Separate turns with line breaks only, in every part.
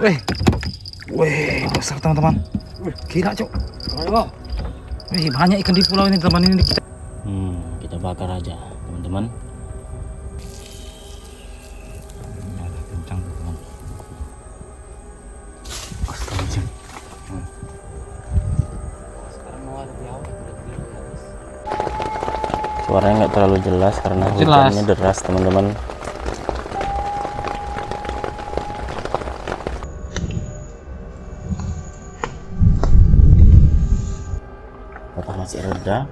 Weh, weh, besar teman-teman. Gila, Cok. Wih, banyak ikan di pulau ini, teman ini.
Kita bakar aja, teman-teman.
Kencang, teman. Astagfirullahaladzim.
Suaranya nggak terlalu jelas karena
Jelas.
hujannya deras, teman-teman. Apakah masih reda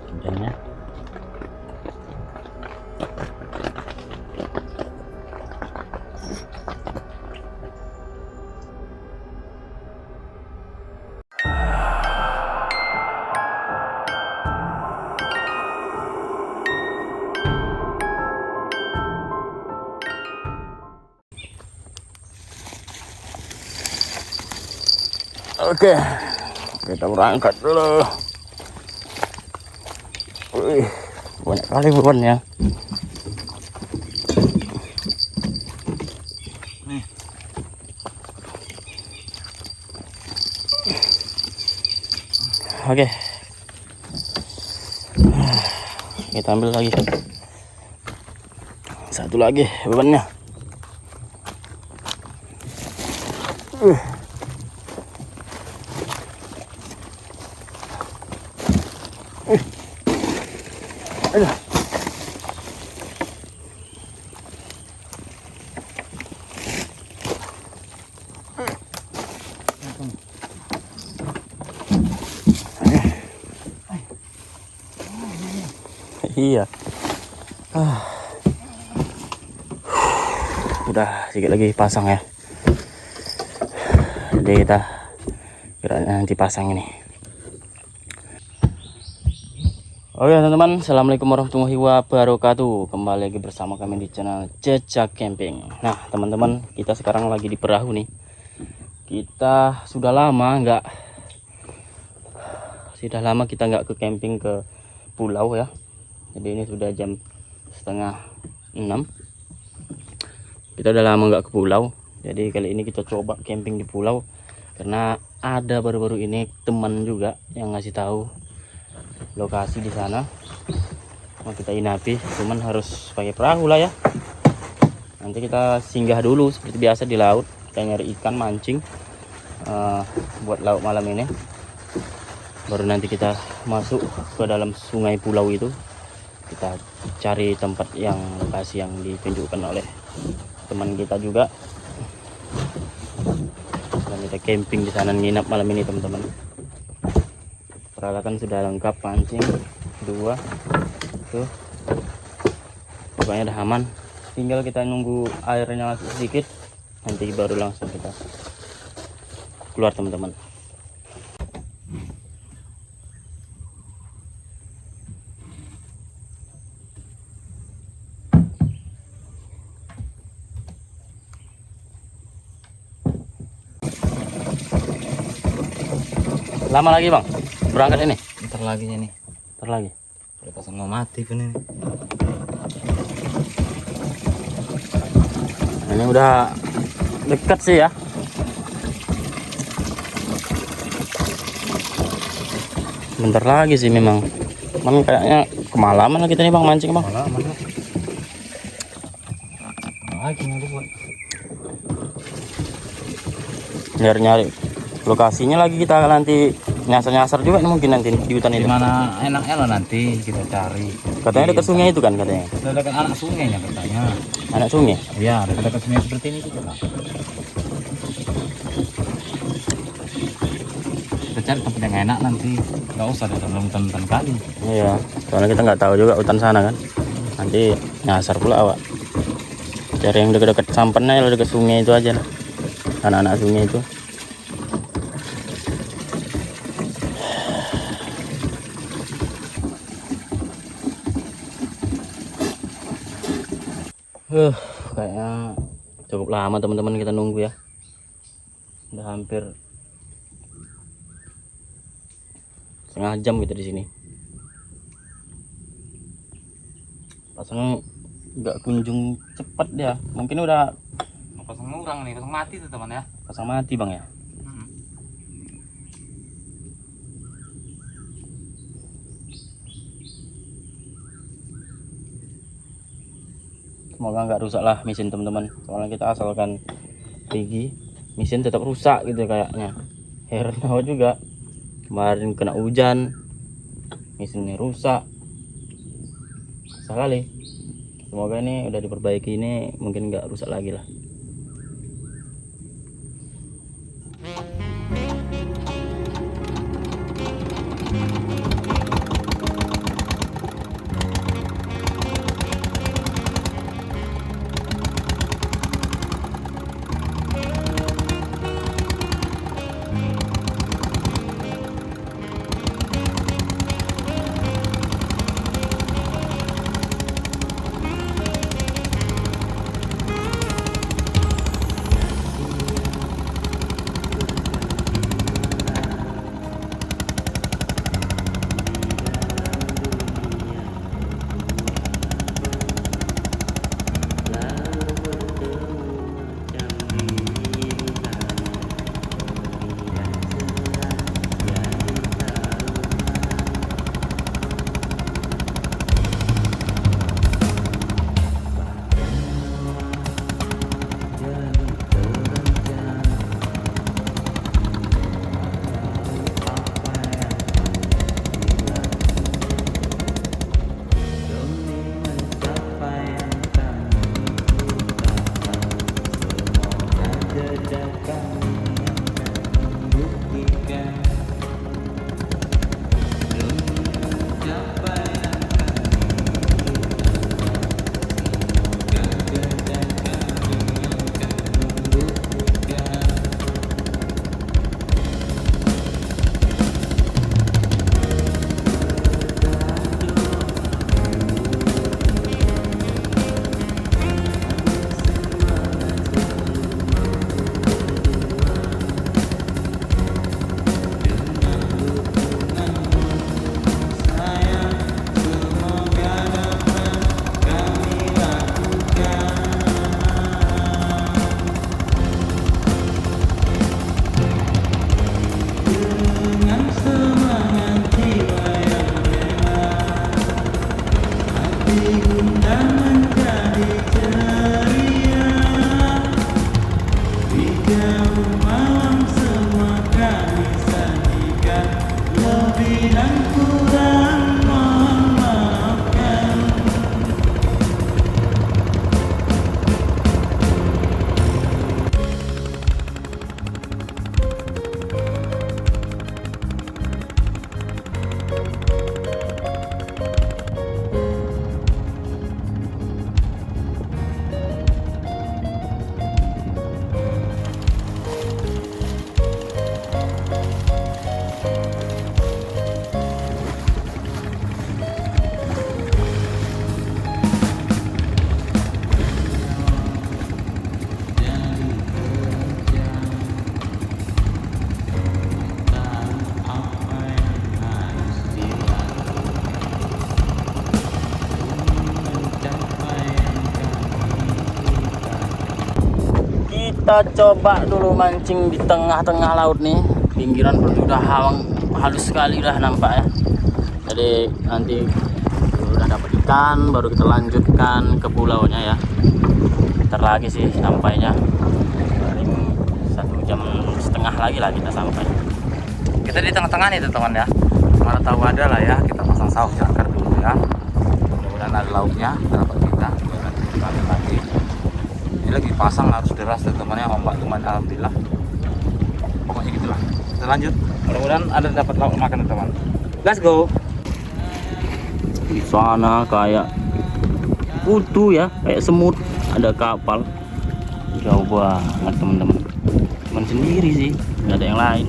hujannya? Oke, kita berangkat dulu. Wih, banyak kali bebannya. Oke, kita ambil lagi satu lagi bebannya. Aduh. Iya. Udah sedikit lagi pasang ya. Jadi kita kiranya nanti pasang ini. Oke teman-teman, assalamualaikum warahmatullahi wabarakatuh. Kembali lagi bersama kami di channel Jejak Camping. Nah teman-teman, kita sekarang lagi di perahu nih. Kita sudah lama kita nggak ke camping ke pulau ya. Jadi ini sudah jam 5:30. Kita udah lama nggak ke pulau. Jadi kali ini kita coba camping di pulau karena ada baru-baru ini teman juga yang ngasih tahu lokasi di sana. Mau kita inapi, cuman harus pakai perahu lah ya. Nanti kita singgah dulu seperti biasa di laut. Kita nyari ikan, mancing buat laut malam ini. Baru nanti kita masuk ke dalam sungai pulau itu. Kita cari tempat yang lokasi yang ditunjukkan oleh teman kita juga. Dan kita camping di sana, nginap malam ini teman-teman. Peralatan sudah lengkap, pancing 2 tuh, pokoknya udah aman. Tinggal kita nunggu airnya masuk sedikit, nanti baru langsung kita keluar teman-teman. Lama lagi bang berangkat ini?
Ntar lagi nih.
Ntar lagi.
Udah pasang nomatif ini.
Ini udah dekat sih ya. Bentar lagi sih memang. Cuman kayaknya kemalaman lah kita nih bang mancing bang.
Malaman lah. Lagi nanti buat.
Nyari-nyari lokasinya lagi, kita nanti nyasar-nyasar juga mungkin nanti di hutan itu.
Gimana enaknya lah nanti kita cari.
Katanya dekat sungai itu kan katanya.
Udah dekat anak sungainya katanya.
Anak sungai.
Iya, dekat sungai seperti ini juga lah. Kita cari tempat yang enak nanti. Gak usah ada hutan-hutan kali.
Iya, soalnya kita nggak tahu juga hutan sana kan. Nanti nyasar pula awak. Cari yang dekat-dekat sampannya, kalau dekat sungai itu aja lah. Anak-anak sungai itu. Kayaknya cukup lama teman-teman kita nunggu ya. Udah hampir setengah jam gitu di sini. Pasang nggak kunjung cepat dia. Mungkin udah
kosong ngurang nih, kosong mati tuh teman ya.
Pasang mati bang ya. Semoga nggak rusak lah mesin teman-teman. Soalnya kita asalkan pergi, mesin tetap rusak gitu kayaknya. Heran juga. Kemarin kena hujan, mesinnya rusak. Sekali. Semoga ini udah diperbaiki, ini mungkin nggak rusak lagi lah. Kita coba dulu mancing di tengah-tengah laut nih. Pinggiran udah halus sekali udah nampak ya. Jadi nanti udah dapat ikan baru kita lanjutkan ke pulaunya ya. Bentar lagi sih sampainya. Paling 1,5 jam lagi lah kita sampai.
Kita di tengah-tengah nih teman ya. Mana tahu ada lah ya, kita pasang saus cakar dulu ya. Mudah-mudahan ada lauknya, dapat kita. Kita ambil lagi. Ini lagi pasang harus deras teman-temannya, ombak lumayan alhamdulillah. Pokoknya gitulah. Kita lanjut. Mudah-mudahan ada dapat lauk makan teman. Let's go.
Di sana kayak kutu ya, kayak semut, ada kapal. Jauh banget teman-teman. Cuman sendiri sih, nggak ada yang lain.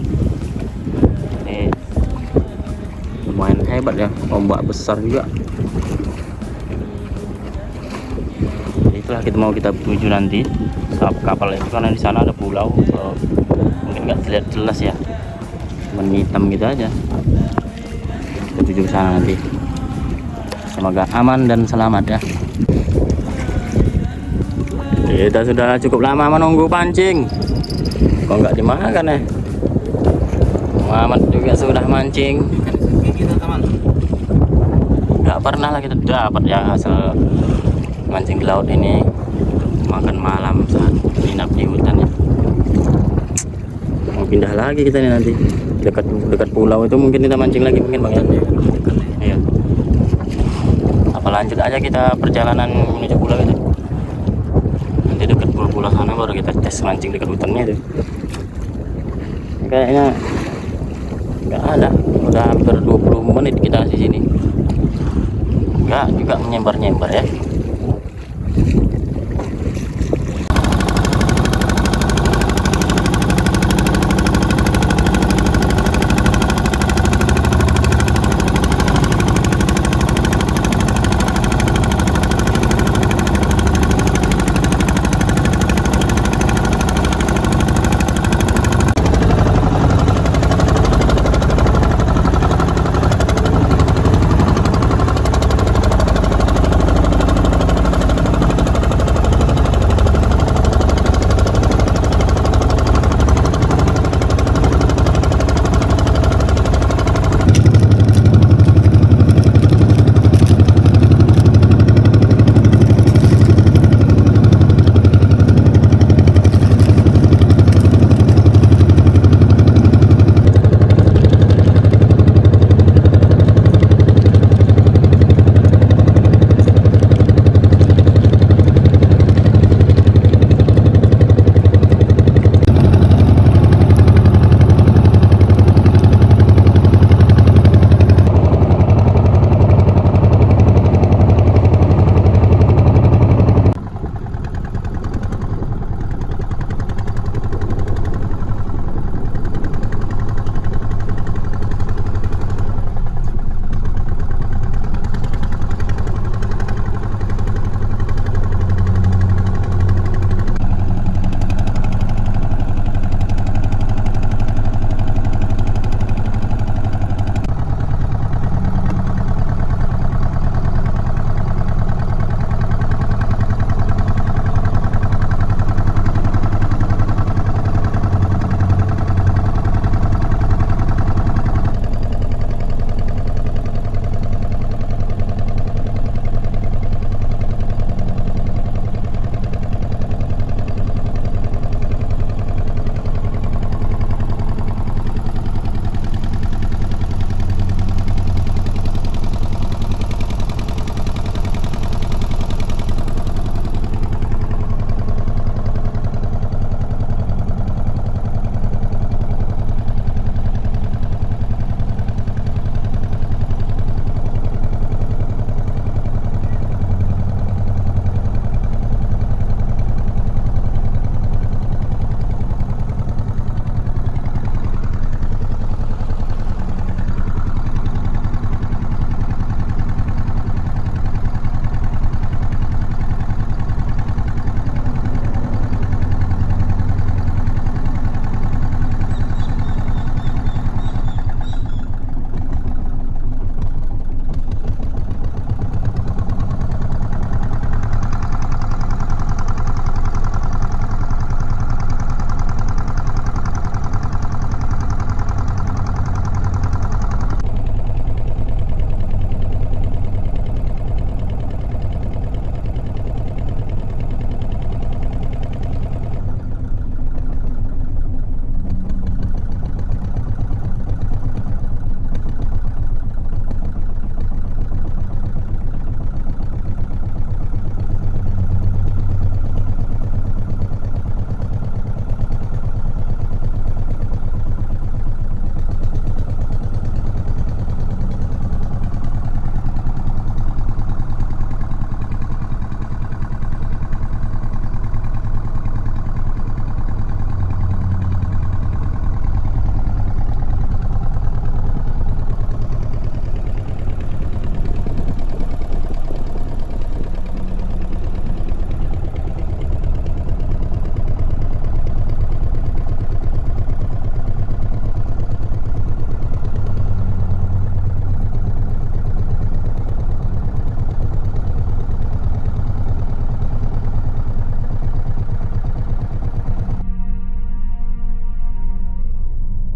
Lumayan hebat ya, ombak besar juga. Jadi itulah kita tuju nanti kapal itu, karena di sana ada pulau, so, mungkin nggak terlihat jelas ya, cuma hitam gitu aja. Kita tuju ke sana nanti. Semoga aman dan selamat ya. Jadi Kita sudah cukup lama menunggu pancing. Kok nggak dimakan ya? Muhammad juga sudah mancing.
Kita teman.
Nggak pernah lah kita dapat ya hasil mancing di laut ini. Makan malam saat nginap di hutan ya. Mau pindah lagi kita nih nanti. Dekat pulau itu mungkin kita mancing lagi mungkin Bang ya. Iya. Apa lanjut aja kita perjalanan menuju pulau itu. Nanti dekat pulau sana baru kita tes mancing dekat hutannya itu. Kayaknya nggak ada, udah hampir 20 menit kita di sini. Nggak juga menyembar-nyembar ya.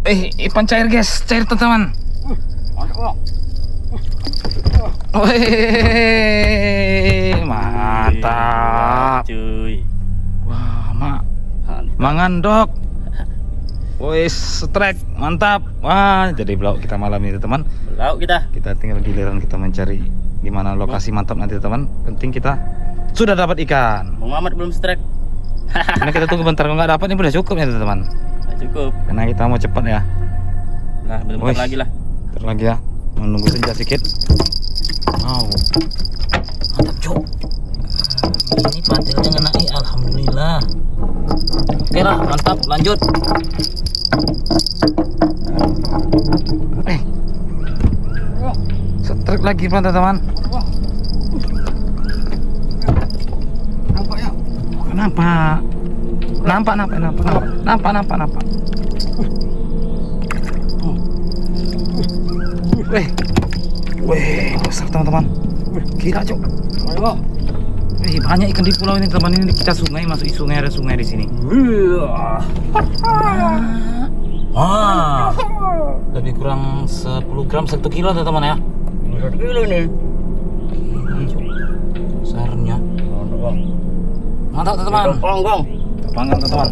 Ikan cair guys, cair teman-teman. Wih, mantap.
Cuy.
Wah, mangan dok. Wih, strike, mantap. Wah, jadi vlog kita malam ini teman.
Lauk kita.
Kita tinggal giliran kita mencari di mana lokasi mantap nanti teman. Penting kita sudah dapat ikan.
Bang Mamat belum strike.
Karena kita tunggu bentar, kalau nggak dapat ini udah cukup ya teman.
Nggak cukup.
Karena kita mau cepat ya.
Nah, bentar
Wih.
lagi lah.
Bentar lagi ya, menunggu senja sedikit. Wow, mantap cok. Ini patilnya ngena, alhamdulillah. Oke lah, mantap, lanjut. Strike lagi teman-teman.
Nampak ya?
Nampak. Nampak. Wih, besar teman-teman. Gila cok. Banyak ikan di pulau ini teman. Ini kita sungai, masuk sungai, ada sungai di sini. Wah, lebih kurang 10 gram 1 kilo teman-teman ya.
1 kilo nih.
Besarnya. Mantap teman-teman.
Gong.
Panggang teman-teman.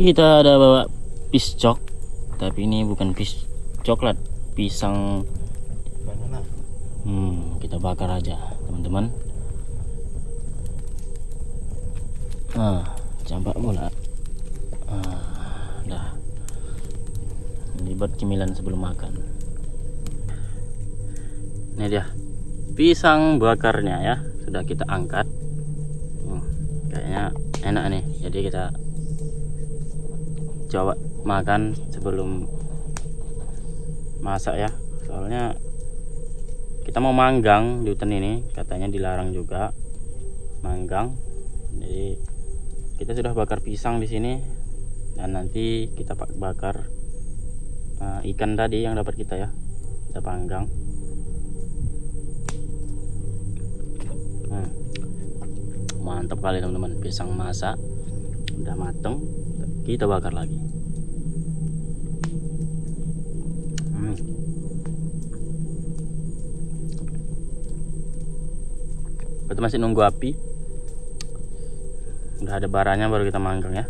Kita ada bawa piscok, tapi ini bukan coklat, pisang.
Banana.
Kita bakar aja teman-teman. Campak bola. Dah. Ini buat cemilan sebelum makan. Ini dia pisang bakarnya ya, sudah kita angkat. Kayaknya enak nih, jadi kita coba makan sebelum masak ya, soalnya kita mau manggang di hutan ini, katanya dilarang juga manggang. Jadi kita sudah bakar pisang di sini, dan nanti kita bakar ikan tadi yang dapat kita ya, kita panggang. Mantap kali teman-teman, pisang masak udah mateng, kita bakar lagi. Kita masih nunggu api, udah ada baranya baru kita manggang ya.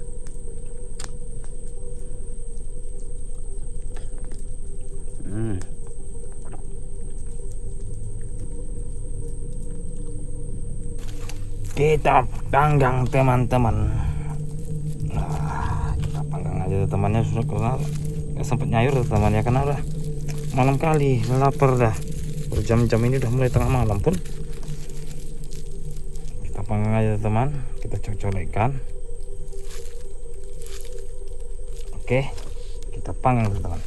Kita panggang teman-teman. Kita panggang aja temannya, sudah karena nggak sempat nyayur temannya karena udah malam kali, lapar dah. Berjam-jam ini udah mulai tengah malam pun. Kita panggang aja teman, kita colek-colekkan. Oke, kita panggang teman.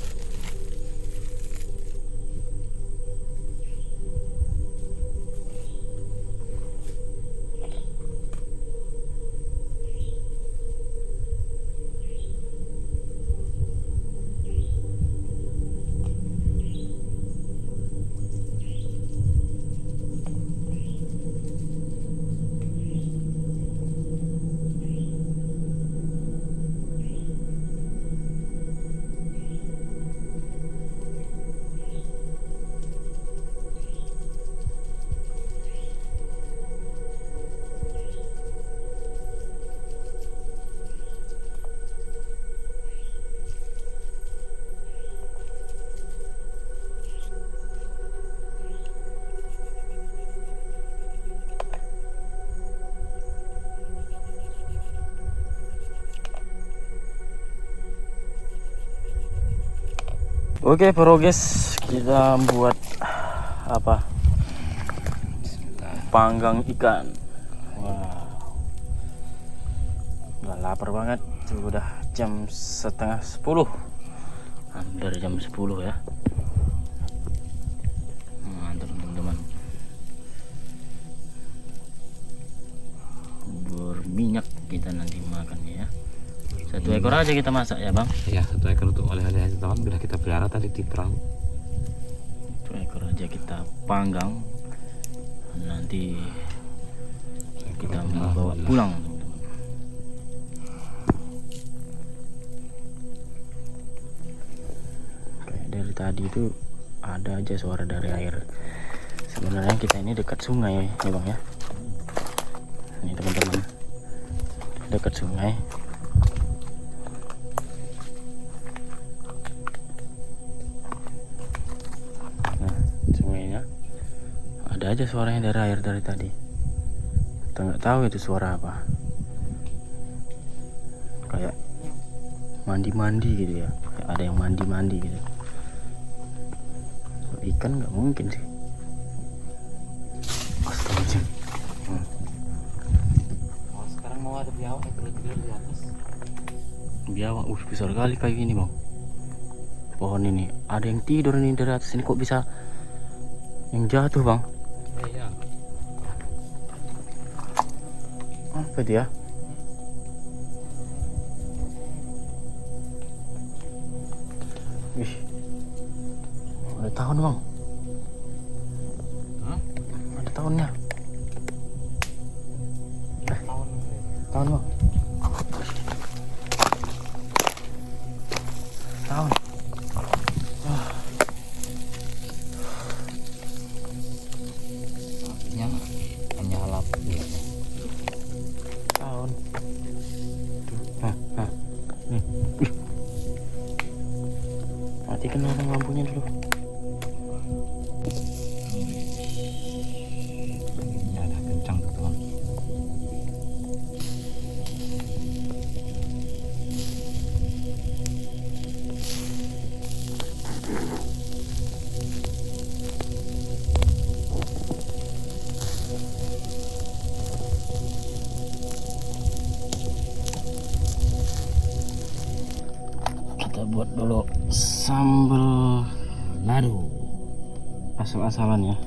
Oke bro guys, kita buat apa? Panggang ikan. Wow, udah lapar banget. Sudah jam 9:30, hampir jam 10 ya. Mantap teman-teman. Berminyak kita nanti makannya ya. Satu ekor aja kita masak ya bang?
Ya, satu ekor untuk oleh-oleh aja teman, bila kita pelihara tadi di perahu.
Satu ekor aja kita panggang, nanti kita mau bawa pulang teman-teman. Kayak dari tadi itu ada aja suara dari air. Sebenarnya kita ini dekat sungai ya bang ya. Ini teman-teman, dekat sungai. Ada aja suaranya dari air dari tadi. Kita nggak tahu itu suara apa. Kayak mandi-mandi gitu ya. Kayak ada yang mandi-mandi gitu. Ikan nggak mungkin sih. Astagfirullahaladzim.
Sekarang mau ada biawak di atas.
Biawak, besar kali kayak gini bang. Pohon ini ada yang tidur nih dari atas ini, kok bisa yang jatuh bang?
Iya.
Apa dia? Wih, ada tahun bang. Ada tahunnya. Tahun bang. Tahun.
Menyalap
Tahun. Nih. Matikan dong lampunya dulu.
Ini ada kencang tuh teman.
Kita buat dulu sambal lado asal-asalan ya.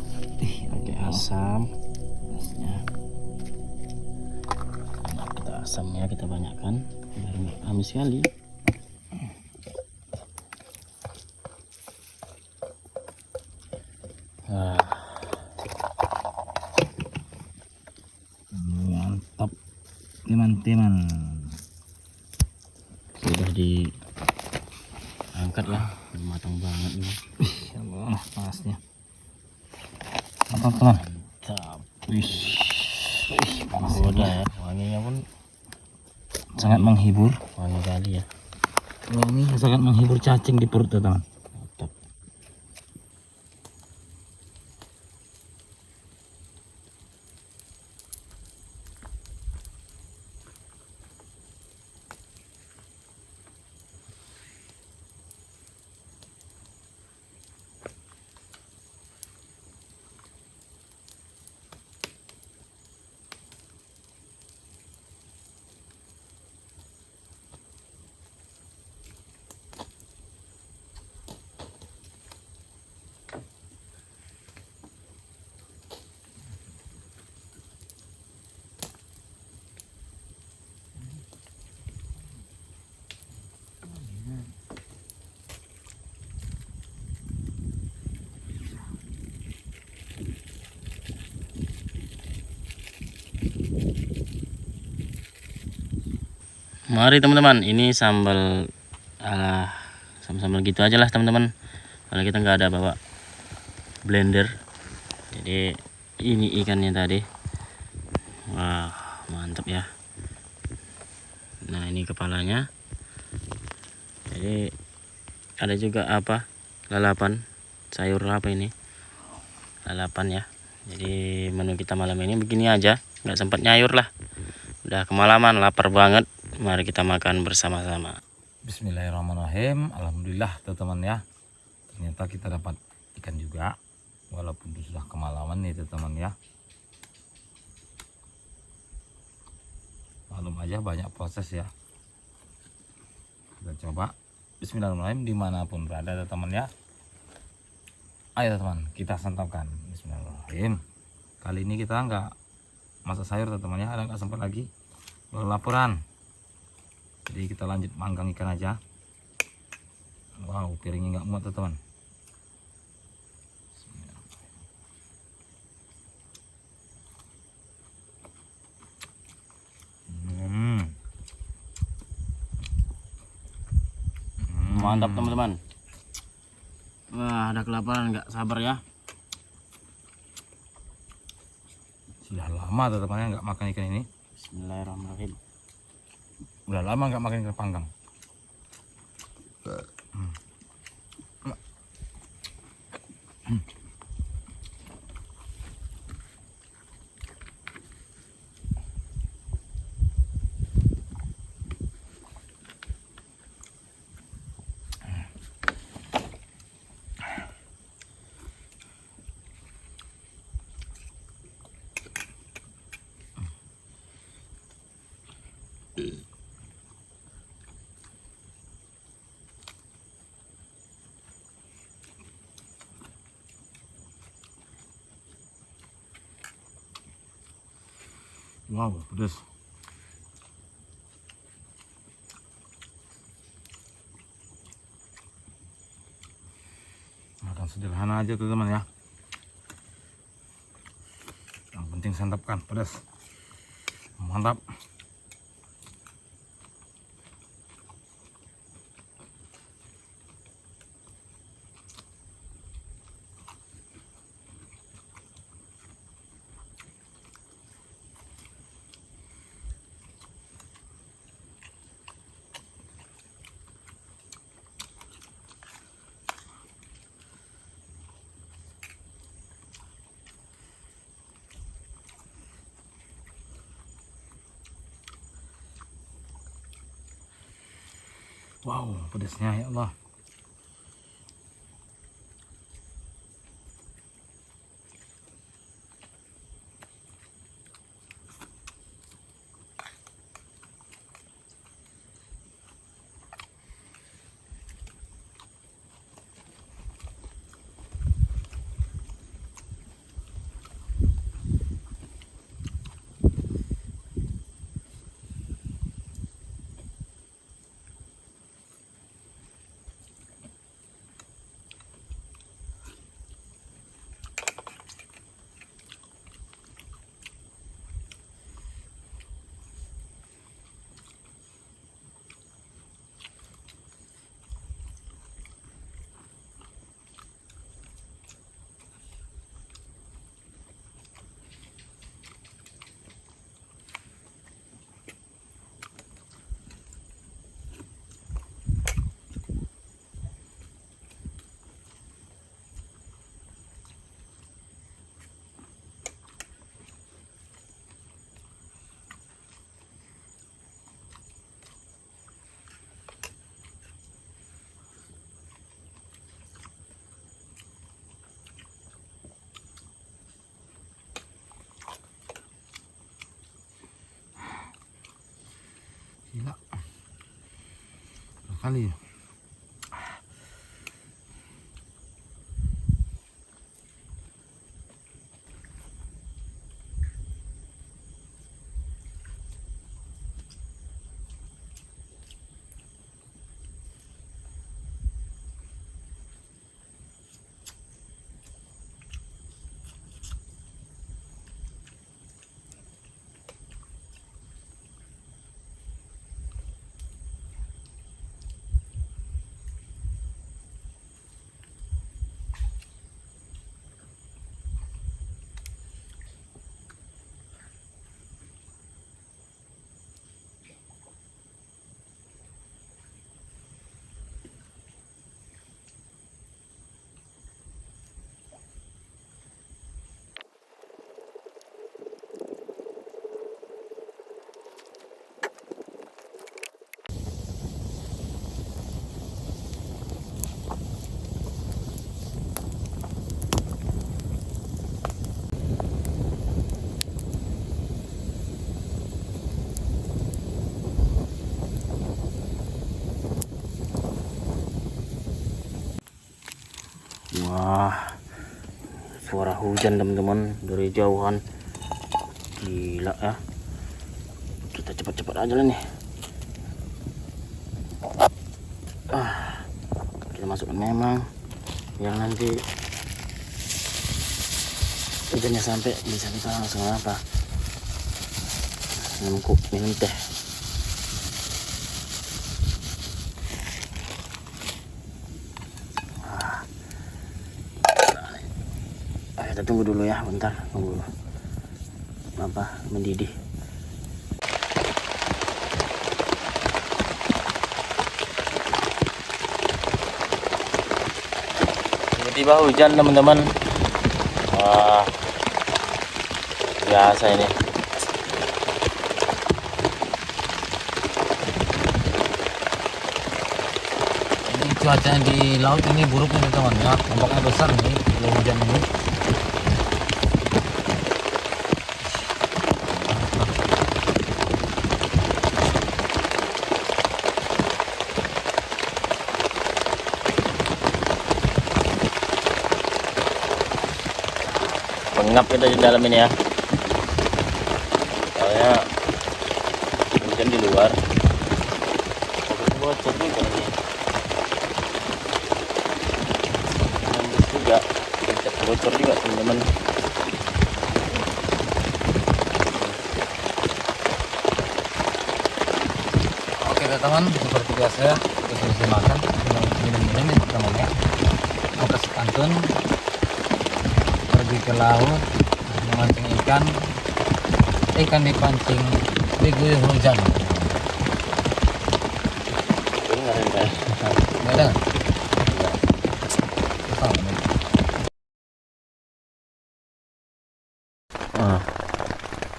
Pakai asam. Nah, kita asamnya kita banyakkan biar nggak amis sekali. Wah,
Mantap teman-teman.
sudah diangkat lah, udah matang banget ini.
Ya Allah, panasnya. Mantap teman.
Mantap.
Wih, panas
Udah ya, wanginya pun
sangat menghibur.
wangi kali ya.
Ini sangat menghibur cacing di perut teman.
Mantap. Mari teman-teman, ini sambal sambal gitu aja lah teman-teman. Kalau kita nggak ada bawa blender, jadi ini ikannya tadi. Wah, mantap ya. Nah, ini kepalanya. Jadi ada juga apa, lalapan sayur apa ini, lalapan ya. Jadi menu kita malam ini begini aja, nggak sempat nyayur lah, udah kemalaman, lapar banget. Mari kita makan bersama-sama.
Bismillahirrahmanirrahim. Alhamdulillah teman-teman ya. Ternyata kita dapat ikan juga. Walaupun sudah kemalaman nih teman-teman ya. Malum aja banyak proses ya. Kita coba. Bismillahirrahmanirrahim dimanapun berada teman-teman ya. Ayo teman, kita santapkan. Bismillahirrahmanirrahim. Kali ini kita nggak masak sayur teman-teman ya. Ada nggak sempat lagi laporan. Jadi kita lanjut manggang ikan aja. Wow, piringnya nggak muat teman-teman.
Mantap teman-teman. Wah, ada kelaparan, nggak sabar ya.
Sudah lama teman-teman ya nggak makan ikan ini.
Bismillahirrahmanirrahim.
Udah lama nggak makan ikan panggang. Wow, pedas. Makan sederhana aja teman-teman ya. Yang penting santapkan pedas. Mantap. Wow, pedasnya ya Allah. Gila. Kali ya.
Wah, suara hujan teman-teman dari jauhan. Gila ya. Kita cepat-cepat aja lah nih. Kita masukkan memang yang nanti hujannya sampai bisa kita langsung apa? Minum teh. Kita tunggu dulu ya, bentar, tunggu apa mendidih. Tiba-tiba hujan teman-teman. Wah, biasa ini.
Ini cuaca di laut ini buruk nih teman ya, ombaknya besar nih kalau hujan ini.
Pengap kita di dalam ini ya. Soalnya hujan di luar. Bocor juga ini. Nembus juga. Bocor juga teman-teman.
Oke teman-teman, seperti biasa ya, kita selesai makan, minum-minum ya teman ya. Mau kasih pantun, pergi ke laut, memancing ikan, ikan dipancing, diguyur hujan.
Dengar ini kan.
Nggak ada? Tahu nih.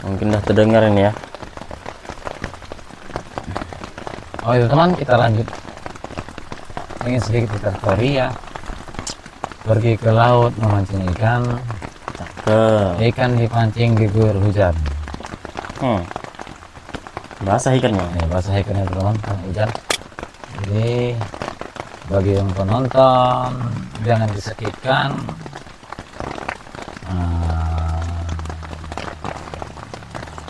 Mungkin udah terdengar ini ya.
Oh itu teman, kita lanjut ingin sedikit kita story ya, pergi ke laut memancing ikan, ikan dipancing diguyur hujan.
Basah ikannya.
Nih basah ikannya teman karena hujan. Jadi bagi yang penonton jangan disakitkan.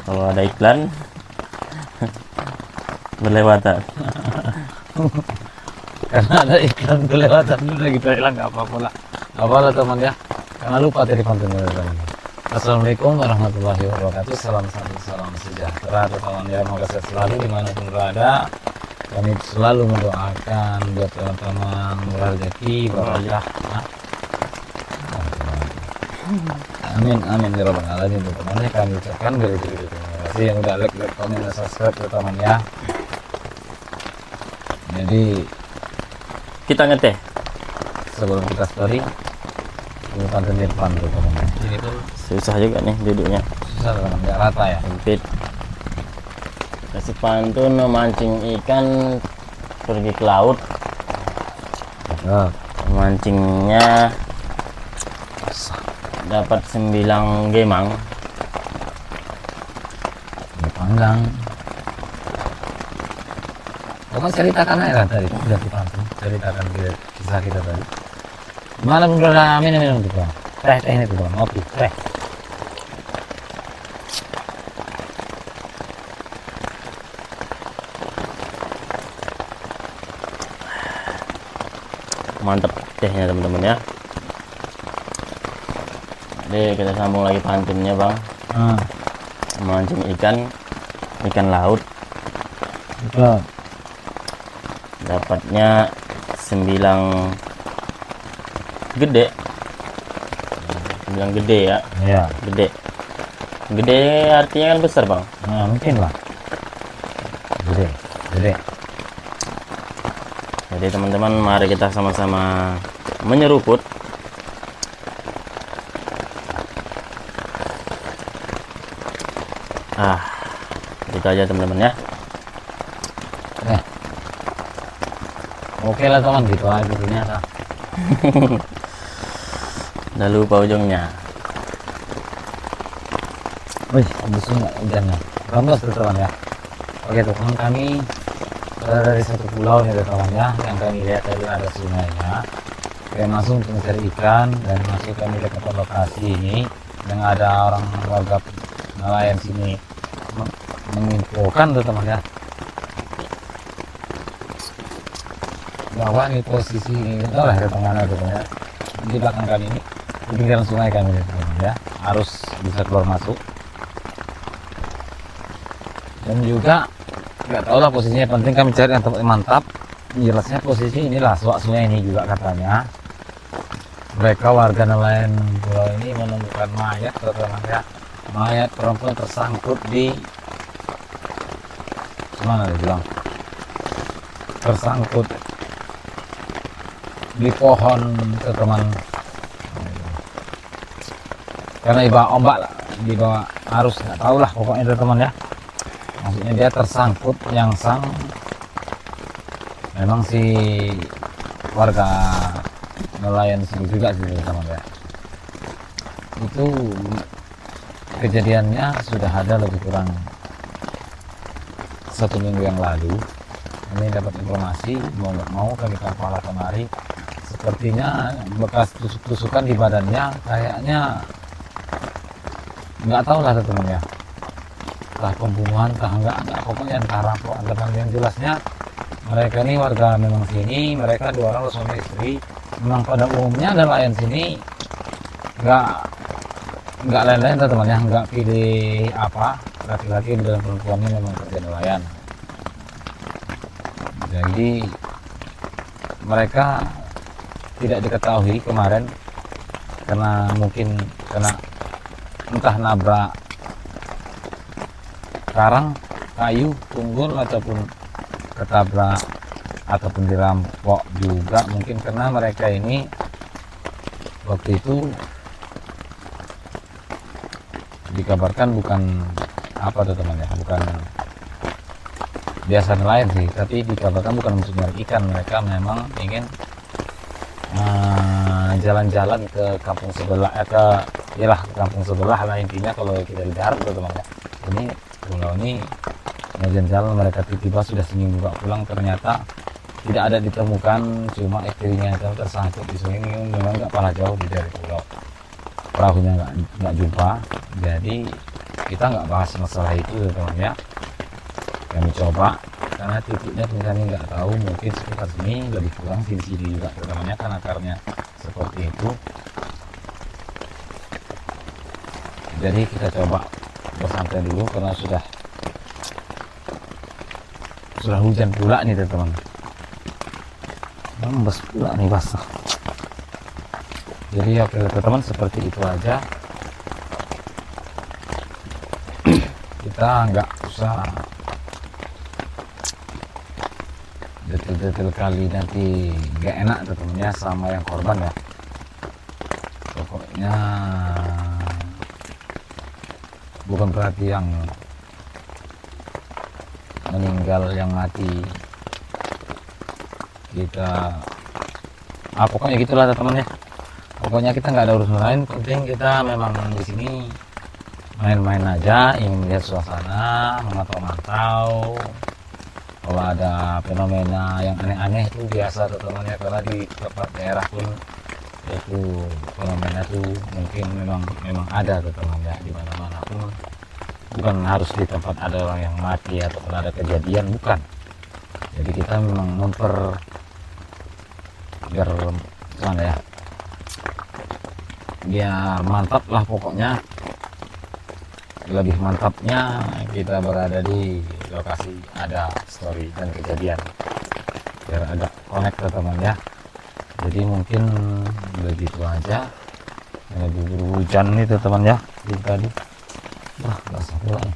Kalau ada iklan berlewatan.
Karena ada iklan kelewatan udah kita hilang nggak apa-apa lah. Nggak apa-apa teman ya. Karena lupa tadi kontennya teman. Assalamualaikum warahmatullahi wabarakatuh. Salam sejahtera teman ya. Semoga sehat selalu dimanapun berada. Kami selalu mendoakan buat teman-teman murah rezeki, barokah. Amin amin ya rabbal alamin. Teman-teman kami ucapkan beribu-ribu terima kasih yang udah like, komen, dan subscribe teman ya. Jadi
Kita ngeteh.
sebelum kita story ini pantun di depan tuh teman-teman. Ini pun
Susah juga nih duduknya.
susah teman, nggak rata ya.
Sempit. Kasih pantun memancing ikan pergi ke laut. Memancingnya dapat 9 gemang.
Dipanggang. Kamu ceritakan aja kan tadi udah di pantun, ceritakan kisah kita tadi. Mana pun berada minum tuh bang. Teh ini tuh bang, ngopi teh.
Mantap tehnya teman-teman ya. Jadi kita sambung lagi pantunnya bang. Memancing ikan laut.
Betul.
Dapatnya 9 gede. 9 gede ya.
Iya.
Gede artinya kan besar bang.
Nah, mungkin lah. Gede.
Jadi teman-teman mari kita sama-sama menyeruput. Gitu aja teman-teman ya.
Oke lah teman, gitu aja ternyata.
Udah lupa ujungnya.
Wih, busuk nggak hujannya? Rambas tuh teman ya. Oke teman, kami berada dari satu pulau nih teman ya. Yang kami lihat tadi ada sungainya. Kami langsung mencari ikan dan masuk kami ke tempat lokasi ini. Yang ada orang warga nelayan sini menginfokan tuh teman ya. Bahwa ini posisi ini lah ya teman ya. Di belakang kami ini di pinggiran sungai kami teman ya. Harus bisa keluar masuk. Dan juga nggak tahu lah posisinya, penting kami cari yang tempat mantap. Jelasnya posisi inilah sungai ini juga katanya. Mereka warga nelayan pulau ini menemukan mayat teman ya. Mayat perempuan tersangkut di mana dia bilang? Tersangkut di pohon teman, karena di bawah ombak lah, di bawah arus, nggak tahu lah pokoknya teman ya. Maksudnya dia tersangkut nyangsang. Memang si warga nelayan sini juga sih teman ya. Itu kejadiannya sudah ada lebih kurang 1 minggu yang lalu. Ini dapat informasi, mau nggak mau kami pala kemari. Sepertinya bekas tusuk-tusukan di badannya, kayaknya nggak tahu lah teman ya. Entah pembunuhan, entah enggak pokoknya entah rampokan teman. Yang jelasnya mereka ini warga memang sini, mereka 2 orang suami istri. Memang pada umumnya nelayan sini nggak lain-lain teman ya, nggak pilih apa, laki-laki dan perempuannya memang kerja nelayan. Jadi mereka tidak diketahui kemarin karena mungkin kena entah nabrak karang, kayu, tunggul, ataupun ketabrak ataupun dirampok juga mungkin, karena mereka ini waktu itu dikabarkan bukan apa tuh teman ya, bukan biasa nelayan sih, tapi dikabarkan bukan untuk mencari ikan, mereka memang ingin jalan-jalan ke kampung sebelah, ke kampung sebelah lah intinya kalau kita di darat teman ya. Ini pulau ini mau jalan-jalan, mereka tiba-tiba sudah seminggu gak pulang, ternyata tidak ada ditemukan, cuma istrinya itu tersangkut di sungai ini, memang nggak pernah jauh dari pulau, perahunya nggak jumpa. Jadi kita nggak bahas masalah itu teman ya, kami coba karena titiknya kami nggak tahu, mungkin sekitar sini lebih kurang sini juga teman-temannya, karena akarnya seperti itu. Jadi kita coba bersantai dulu karena sudah hujan pula nih teman-teman, lembes pula nih basah. Jadi oke teman-teman, seperti itu aja, kita nggak usah detail-detail kali, nanti nggak enak teman-teman ya sama yang korban ya. Pokoknya bukan berarti yang meninggal yang mati kita, pokoknya gitulah teman-teman ya. Pokoknya kita nggak ada urusan lain, penting kita memang di sini main-main aja, ingin melihat suasana, memantau-mantau. Kalau ada fenomena yang aneh-aneh itu biasa teman-teman ya, karena di tempat daerah pun itu fenomena itu mungkin memang ada teman-teman ya, di mana-mana pun. Bukan harus di tempat ada orang yang mati ataupun ada kejadian, bukan. Jadi kita memang biar gimana ya, biar mantap lah pokoknya. Lebih mantapnya kita berada di lokasi ada story dan kejadian, biar agak connect teman ya. Jadi mungkin begitu aja. Lagi hujan nih teman ya tadi. Wah, basah pula nih.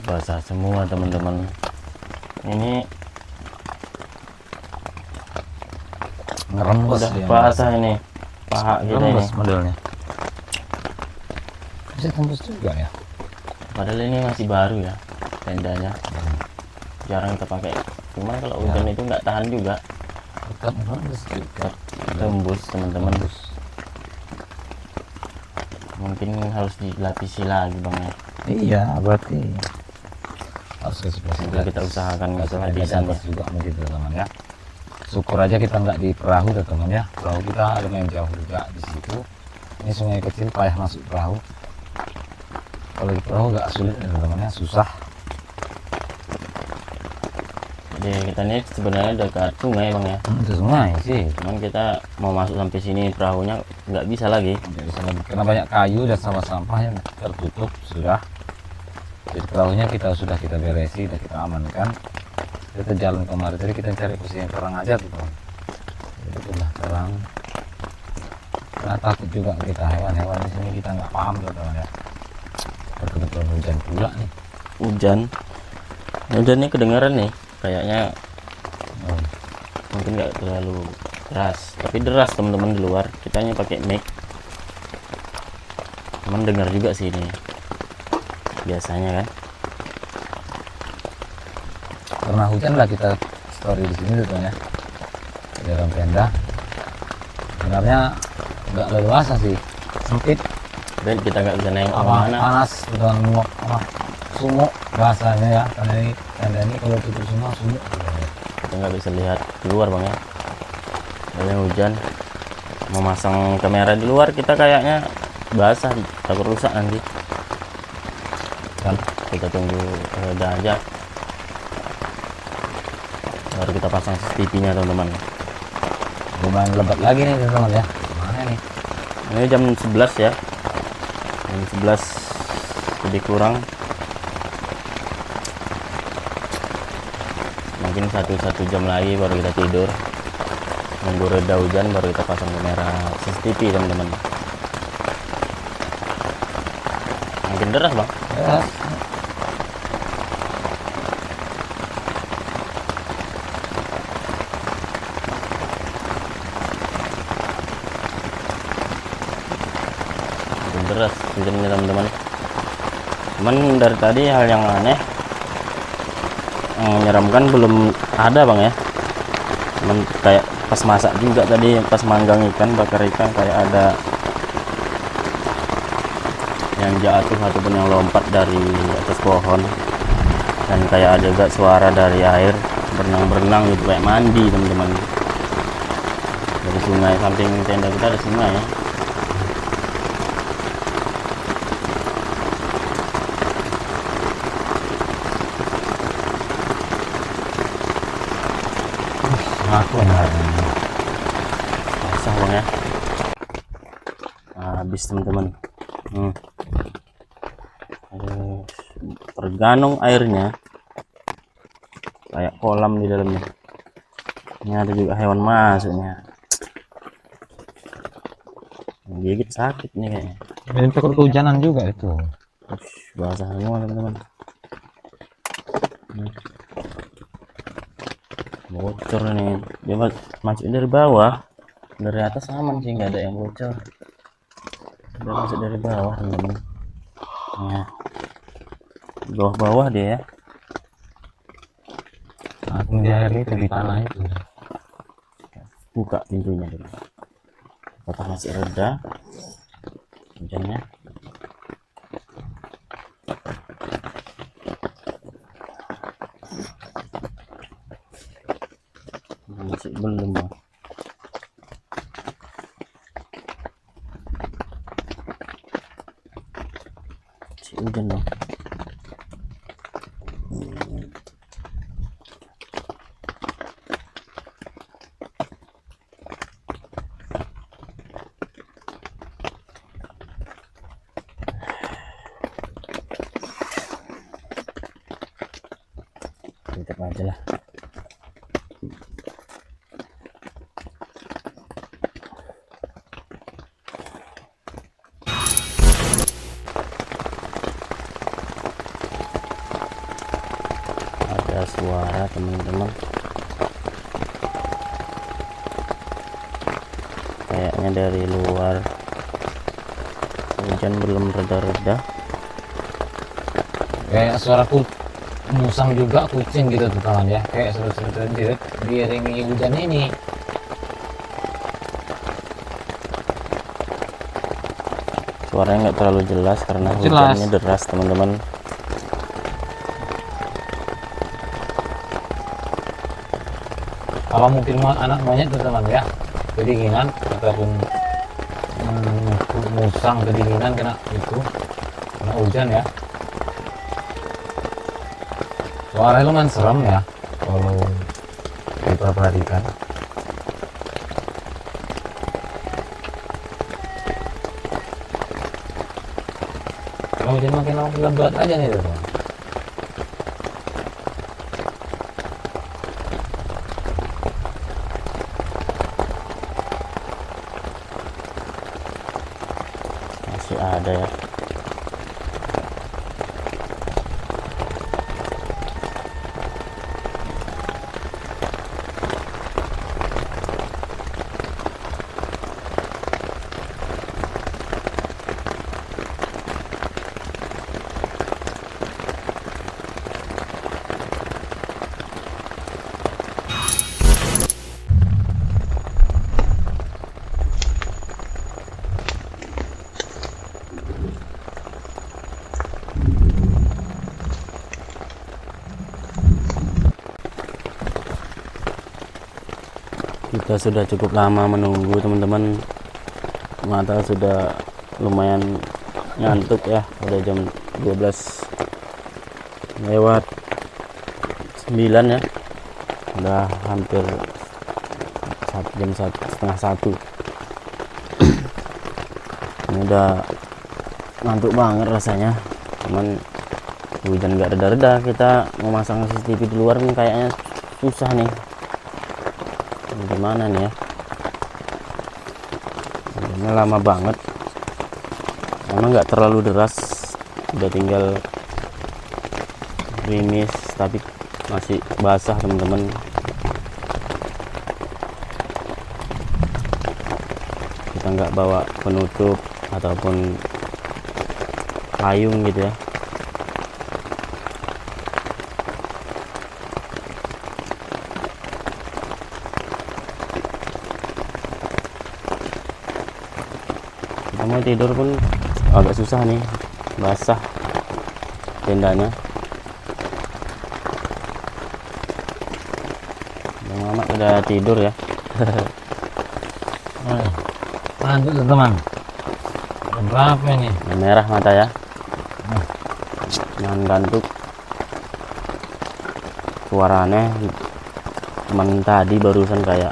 Basah semua teman-teman. Ini
ngerembes
udah
ya,
basah ini paha kita ini.
ngerembes modelnya. Bisa tembus juga ya.
Padahal ini masih baru ya tendanya. Jarang kita pakai. Cuman kalau hujan itu nggak tahan juga.
Tetap ngerembes juga.
Tembus teman-teman. Mungkin harus dilapisi lagi bang ya.
Iya, berarti harus
Jadi kita usahakan
kehabisan
kehabisan ya.
juga mungkin teman ya. Syukur aja kita nggak di perahu teman ya. Perahu kita lumayan jauh juga di situ. Ini sungai kecil, payah masuk perahu. Kalau di perahu nggak sulit teman ya, susah.
Jadi kita ini sebenarnya dekat sungai bang ya.
Itu sungai sih.
Cuman kita mau masuk sampai sini perahunya nggak bisa lagi.
Nggak bisa lagi karena banyak kayu dan sama sampah yang tertutup sudah. Jadi perahunya sudah kita beresi, sudah kita amankan. Kita jalan kemarin, jadi kita cari posisi yang terang aja tuh teman. Jadi sudah terang. Karena takut juga kita hewan-hewan di sini, kita nggak paham tuh teman ya. Betul-betul hujan pula nih.
Hujannya kedengaran nih kayaknya.
Oh.
Mungkin nggak terlalu deras, tapi deras teman-teman di luar. Kita hanya pakai mic, teman dengar juga sih ini biasanya kan.
Karena hujan lah kita story di sini tuh ya, di dalam tenda. Sebenarnya nggak leluasa sih, sempit,
Dan kita nggak bisa naik
apa
kemana.
panas, bukan muak, apa sumuk bahasanya ya. Karena ini tenda ini kalau tutup semua sumuk.
Kita nggak bisa lihat keluar bang ya. Ada hujan. Mau masang kamera di luar kita kayaknya basah, takut rusak nanti.
Kan
Kita tunggu reda aja. Baru kita pasang CCTV-nya teman-teman.
lumayan lebat lagi nih teman-teman ya. Mana nih?
Ini jam 11 ya. Jam 11 lebih kurang. Mungkin satu jam lagi baru kita tidur. Nunggu reda hujan baru kita pasang kamera CCTV teman-teman. Mungkin deras bang.
Ya,
Mungkin deras hujannya teman-teman. Cuman dari tadi hal yang aneh, menyeramkan belum ada bang ya. Cuman kayak pas masak juga tadi, pas manggang ikan, bakar ikan, kayak ada yang jatuh ataupun yang lompat dari atas pohon, dan kayak ada juga suara dari air berenang-berenang gitu, kayak mandi teman-teman. Dari sungai, samping tenda kita ada sungai ya.
Aku enggak.
Basah bang ya. Nah, habis teman-teman. Aduh, tergantung airnya kayak kolam di dalamnya. Ini ada juga hewan masuknya. Gigit sakit nih kayaknya.
Ini takut kehujanan juga itu.
Basah semua teman-teman. Bocor nih, dia masuk dari bawah, dari atas aman sih, nggak ada yang bocor. Dia masuk dari bawah teman-teman. Nah, bawah-bawah dia ya.
Aku di air itu di tanah itu.
Buka pintunya dulu. Apakah masih reda hujannya? Masih belum bang. Masih hujan bang. Tutup aja lah. Ada suara teman-teman, kayaknya dari luar. Hujan belum reda-reda.
Kayak suara musang juga, kucing gitu tuh kawan ya. Kayak suara diiringi hujan ini.
Suaranya nggak terlalu jelas karena
Jelas.
hujannya deras teman-teman.
Kalau mungkin anak monyet tuh teman ya, kedinginan ataupun musang kedinginan kena itu, kena hujan ya. Suaranya lumayan serem ya kalau kita perhatikan. Kalau hujan makin lama makin lebat aja nih teman.
Masih ada ya. Kita sudah cukup lama menunggu teman-teman. Mata sudah lumayan ngantuk ya. Udah jam 12 lewat 9 ya. Udah hampir jam 1:30. Ini udah ngantuk banget rasanya. Cuman hujan nggak reda-reda. Kita mau masang CCTV di luar nih kayaknya susah nih. Gimana nih ya, ini lama banget, memang nggak terlalu deras, udah tinggal gerimis tapi masih basah teman-teman. Kita nggak bawa penutup ataupun payung gitu ya. mau tidur pun agak susah nih, basah tendanya. Bang Mamat udah tidur ya.
Lanjut teman. Jam berapa ini?
Merah mata ya, nahan gantuk. Suaranya teman tadi barusan kayak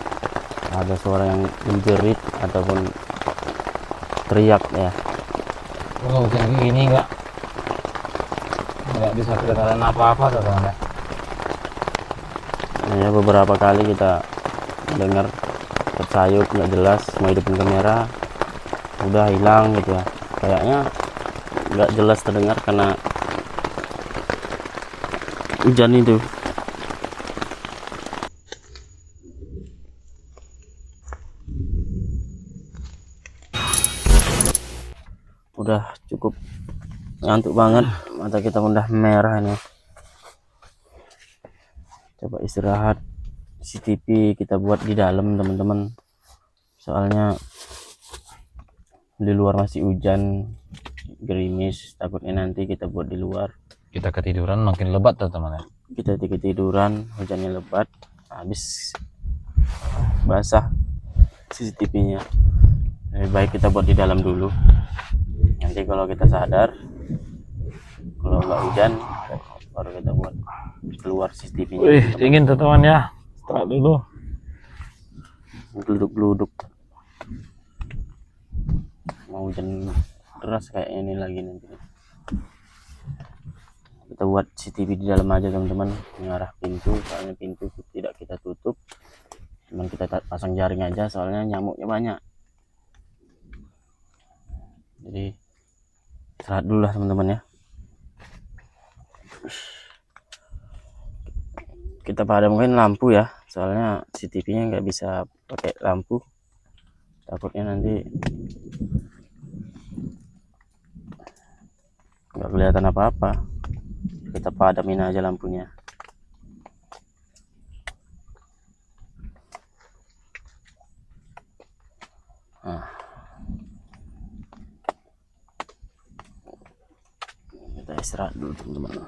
ada suara yang menjerit ataupun teriak ya.
Kalau hujan gini nggak bisa kedengaran apa-apa tuh teman ya.
Ya beberapa kali kita dengar tersayup nggak jelas, mau hidupin kamera udah hilang gitu ya, kayaknya nggak jelas terdengar karena hujan itu. Udah cukup ngantuk banget, mata kita udah merah ini. Coba istirahat. CCTV kita buat di dalam teman-teman, soalnya di luar masih hujan gerimis, takutnya nanti kita buat di luar
Kita ketiduran makin lebat tuh teman ya.
kita tiduran, hujannya lebat, habis basah CCTV-nya. Lebih baik kita buat di dalam dulu, nanti kalau kita sadar kalau nggak hujan baru kita buat keluar CCTV-nya.
Wih, dingin tuh teman ya. Setelah dulu.
Geluduk-geluduk, mau hujan deras kayak ini lagi nanti. Kita buat CCTV di dalam aja teman-teman, mengarah pintu, soalnya pintu tidak kita tutup, cuman kita pasang jaring aja soalnya nyamuknya banyak. Jadi istirahat dulu lah teman-teman ya. Kita padamkan lampu ya, soalnya CCTV-nya nggak bisa pakai lampu, takutnya nanti nggak kelihatan apa-apa. Kita padamin aja lampunya. Nah, kita istirahat dulu teman-teman.